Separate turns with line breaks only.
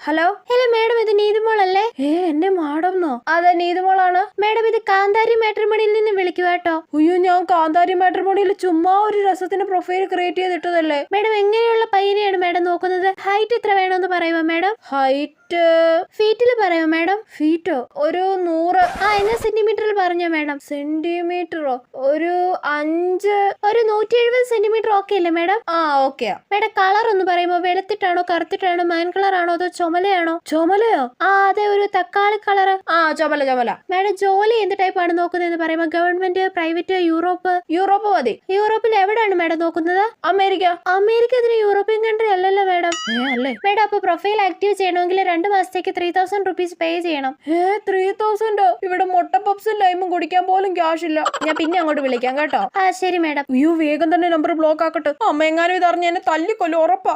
Hello madam, ഇത് നീതുമോളല്ലേ? എന്നെ മാഡംന്നോ? അതെ, നീതുമോളാണ്. മേഡം, ഇത് കാന്താരി മാട്രിമോണിയിൽ നിന്ന് വിളിക്കുക കേട്ടോ. അയ്യോ, ഞാൻ കാന്താരി മാട്രിമോണിയിൽ ചുമ്മാ ഒരു രസത്തിന് പ്രൊഫൈൽ ക്രിയേറ്റ് ചെയ്തിട്ടതല്ലേ. മേഡം, എങ്ങനെയുള്ള പയ്യനെയാണ് മേഡം നോക്കുന്നത്? ഹൈറ്റ് എത്ര വേണമെന്ന് പറയുമോ മേഡം? ഹൈറ്റ് ഫീറ്റിൽ പറയുമോ മേഡം? ഫീറ്റോ? ഒരു 100. എന്നാ സെന്റിമീറ്ററിൽ പറഞ്ഞോ മേഡം? സെന്റിമീറ്ററോ? ഒരു 5, ഒരു 170 സെന്റിമീറ്റർ ഓക്കെ അല്ലേ മേഡം? ഓക്കെയാ. മേഡം, കളർ ഒന്ന് പറയുമോ? വെളുത്തിട്ടാണോ, കറുത്തിട്ടാണോ, മൈൻ കളർ ആണോ, അതോ ചുമലയാണോ? ചുമലയോ? അതെ, ഒരു തക്കാളി കളർ. ചുമല. മേഡം, ജോലി എന്ത് ടൈപ്പ് ആണ് നോക്കുന്നത് പറയുമോ? Government, private, Europe? യൂറോപ്പ് മതി. യൂറോപ്പിൽ എവിടെയാണ് മേഡം നോക്കുന്നത്? അമേരിക്ക. അമേരിക്ക ഇതിന് യൂറോപ്യൻ കൺട്രി അല്ലല്ലോ മേഡം. അല്ലേ മേഡം? അപ്പൊ പ്രൊഫൈൽ ആക്റ്റീവ് ചെയ്യണമെങ്കിൽ 2 മാസത്തേക്ക് 3000 റുപ്പീസ് പേ ചെയ്യണം. 3000? ഇവിടെ മുട്ട പപ്സും ലൈമും കുടിക്കാൻ പോലും ക്യാഷ് ഇല്ല. ഞാൻ പിന്നെ അങ്ങോട്ട് വിളിക്കാം കേട്ടോ. ശരി മേഡം. അയ്യോ, വേഗം തന്നെ നമ്പർ ബ്ലോക്ക് ആക്കട്ടെ. അമ്മ എങ്ങാനും ഇതറിഞ്ഞ് എന്നെ തല്ലിക്കൊല്ലും, ഉറപ്പാ.